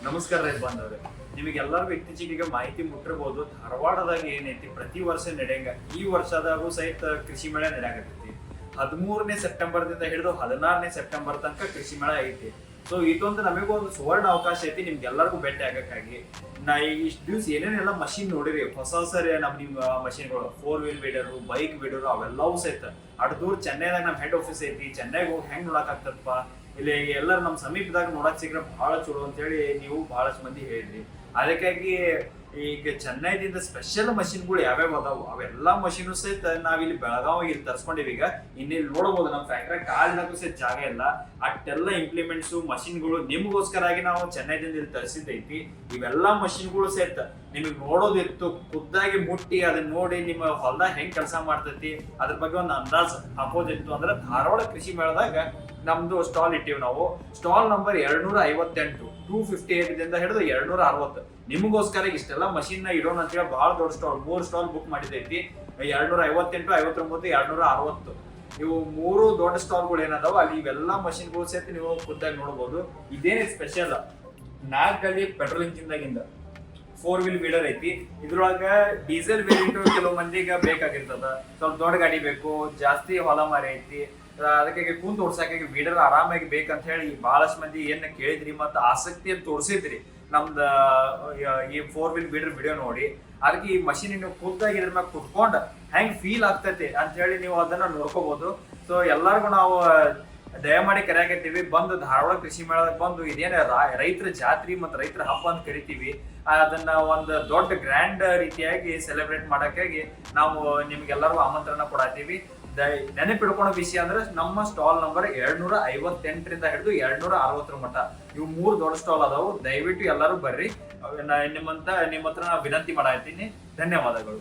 ನಮಸ್ಕಾರ ರೈತ ಬಾಂಧವ್ರೆ, ನಿಮಗೆಲ್ಲರಿಗೂ ಇತ್ತೀಚೆಗೆ ಮಾಹಿತಿ ಮುಟ್ಟಿರ್ಬೋದು. ಧಾರವಾಡದಾಗ ಏನೈತಿ ಪ್ರತಿ ವರ್ಷ ನಡೆಯಂಗ ಈ ವರ್ಷದಾಗೂ ಸಹಿತ ಕೃಷಿ ಮೇಳ ನಡೆಯಾಕತ್ತೈತಿ. 13ನೇ ಸೆಪ್ಟೆಂಬರ್ದಿಂದ ಹಿಡಿದು 16ನೇ ಸೆಪ್ಟೆಂಬರ್ ತನಕ ಕೃಷಿ ಮೇಳ ಐತಿ. ಸೊ ಇದೊಂದು ನಮಗೊಂದು ಸುವರ್ಣ ಅವಕಾಶ ಐತಿ ನಿಮ್ಗೆಲ್ಲರಿಗೂ ಭೇಟಿ ಆಗಕ್ಕಾಗಿ. ನಾ ಇಷ್ಟು ದಿವ್ಸ ಏನೇನೆಲ್ಲ ಮಷಿನ್ ನೋಡಿರಿ, ಹೊಸ ನಿಮ್ ಮಷಿನ್ಗಳು 4 ವೀಲ್ ವೀಡರು, ಬೈಕ್ ವೀಡರು ಅವೆಲ್ಲವೂ ಸಹಿತ ಅಡ್ ದೂರ ಚೆನ್ನೈದಾಗ ನಮ್ ಹೆಡ್ ಆಫೀಸ್ ಐತಿ. ಚೆನ್ನೈಗೆ ಹೋಗಿ ಹೆಂಗ್ ನೋಡಕ್ ಆಗ್ತದಪ್ಪ, ಇಲ್ಲಿ ಎಲ್ಲರೂ ನಮ್ಮ ಸಮೀಪದಾಗ ನೋಡಕ್ ಸಿಗ್ರೆ ಬಹಳ ಚಲೋ ಅಂತೇಳಿ ನೀವು ಬಹಳಷ್ಟು ಮಂದಿ ಹೇಳಿದ್ರಿ. ಅದಕ್ಕಾಗಿ ಈಗ ಚೆನ್ನೈದಿಂದ ಸ್ಪೆಷಲ್ ಮಷಿನ್ಗಳು ಯಾವ್ಯಾವ ಅದಾವು ಅವೆಲ್ಲಾ ಮಷಿನ್ ಸಹಿತ ನಾವಿಲ್ಲಿ ಬೆಳಗಾವಿ ಇಲ್ಲಿ ತರ್ಸ್ಕೊಂಡಿವಿ. ಈಗ ಇನ್ನಿಲ್ಲಿ ನೋಡಬಹುದು ನಮ್ಮ ಫ್ಯಾಕ್ಟ್ರಿ ಕಾಲಿನಕ್ಕೂ ಸಹಿತ ಜಾಗ ಇಲ್ಲ. ಅಷ್ಟೆಲ್ಲ ಇಂಪ್ಲಿಮೆಂಟ್ಸ್ ಮಷಿನ್ಗಳು ನಿಮ್ಗೋಸ್ಕರ ಆಗಿ ನಾವು ಚೆನ್ನೈದಿಂದ ಇಲ್ಲಿ ತರಿಸಿದೈತಿ. ಇವೆಲ್ಲಾ ಮಷಿನ್ಗಳು ಸಹಿತ ನಿಮಗೆ ನೋಡೋದಿತ್ತು, ಖುದ್ದಾಗಿ ಮುಟ್ಟಿ ಅದನ್ನ ನೋಡಿ ನಿಮ್ಮ ಹೊಲದಾಗ ಹೆಂಗ್ ಕೆಲಸ ಮಾಡ್ತೈತಿ ಅದ್ರ ಬಗ್ಗೆ ಒಂದು ಅಂದಾಜ್ ಹಾಕೋದಿತ್ತು ಅಂದ್ರೆ ಧಾರವಾಡ ಕೃಷಿ ಮೇಳದಾಗ ನಮ್ದು ಸ್ಟಾಲ್ ಇಟ್ಟಿವಿ ನಾವು. ಸ್ಟಾಲ್ ನಂಬರ್ 258 258 ದಿಂದ ಹಿಡಿದು 260. ನಿಮಗೋಸ್ಕರ ಇಷ್ಟೆಲ್ಲ ಮಷಿನ್ ಇಡೋಣ ಅಂತೇಳಿ ಬಹಳ ದೊಡ್ಡ ಸ್ಟಾಲ್ 3 ಸ್ಟಾಲ್ ಬುಕ್ ಮಾಡಿದೈತಿ. 258, 59, 260 ಇವು 3 ದೊಡ್ಡ ಸ್ಟಾಲ್ಗಳು ಏನದಾವ ಅಲ್ಲಿ ಇವೆಲ್ಲಾ ಮಷಿನ್ಗಳು ಸಹಿತ ನೀವು ಖುದ್ದಾಗಿ ನೋಡಬಹುದು. ಇದೇನೇ ಸ್ಪೆಷಲ್ 4 ಗಾಡಿ ಪೆಟ್ರೋಲ್ ಇಂಜಿನ್ದಾಗಿಂದ 4 ವೀಲ್ ವೀಡರ್ ಐತಿ. ಇದ್ರೊಳಗ ಡೀಸೆಲ್ ವೇರಿಯಂಟ್ ಕೆಲವು ಮಂದಿಗೆ ಬೇಕಾಗಿರ್ತದ, ಸ್ವಲ್ಪ ದೊಡ್ಡ ಗಾಡಿ ಬೇಕು, ಜಾಸ್ತಿ ಹೊಲ ಮಾರಿ ಐತಿ, ಅದಕ್ಕೆ ಕುಂತ ಓಡ್ಸಾಕ ವೀಡರ್ ಆರಾಮಾಗಿ ಬೇಕಂತ ಹೇಳಿ ಬಹಳಷ್ಟು ಮಂದಿ ಏನ್ ಕೇಳಿದ್ರಿ ಮತ್ತೆ ಆಸಕ್ತಿಯನ್ನು ತೋರಿಸಿದ್ರಿ ನಮ್ದ ಈ 4 ವೀಲ್ ವೀಡರ್ ವಿಡಿಯೋ ನೋಡಿ. ಅದಕ್ಕೆ ಈ ಮಷಿನ್ ನೀವು ಖುದ್ದಾಗಿ ಇದ್ರ ಮ್ಯಾಗ ಕುತ್ಕೊಂಡ್ ಹೆಂಗ್ ಫೀಲ್ ಆಗ್ತೈತಿ ಅಂತ ಹೇಳಿ ನೀವು ಅದನ್ನ ನೋಡ್ಕೋಬಹುದು. ಸೊ ಎಲ್ಲರಿಗೂ ನಾವು ದಯಮಾಡಿ ಕರೆಯಾಕತ್ತೀವಿ, ಬಂದು ಧಾರವಾಡ ಕೃಷಿ ಮೇಳದಾಗ ಬಂದು ಇದೇನ ರೈತರ ಜಾತ್ರಿ ಮತ್ತು ರೈತರ ಹಬ್ಬ ಅಂತ ಕರಿತೀವಿ, ಅದನ್ನ ಒಂದು ದೊಡ್ಡ ಗ್ರ್ಯಾಂಡ್ ರೀತಿಯಾಗಿ ಸೆಲೆಬ್ರೇಟ್ ಮಾಡಕ್ಕಾಗಿ ನಾವು ನಿಮ್ಗೆಲ್ಲರಿಗೂ ಆಮಂತ್ರಣ ಕೊಡತ್ತೀವಿ. ನೆನಪಿಡ್ಕೊಳೋ ವಿಷಯ ಅಂದ್ರೆ ನಮ್ಮ ಸ್ಟಾಲ್ ನಂಬರ್ 258 ರಿಂದ ಹಿಡಿದು 260 ಮಟ್ಟ ಇವು 3 ದೊಡ್ಡ ಸ್ಟಾಲ್ ಅದಾವು. ದಯವಿಟ್ಟು ಎಲ್ಲರೂ ಬರ್ರಿ. ನಿಮ್ಮ ಹತ್ರ ನಾ ವಿನಂತಿ ಮಾಡತ್ತೀನಿ. ಧನ್ಯವಾದಗಳು.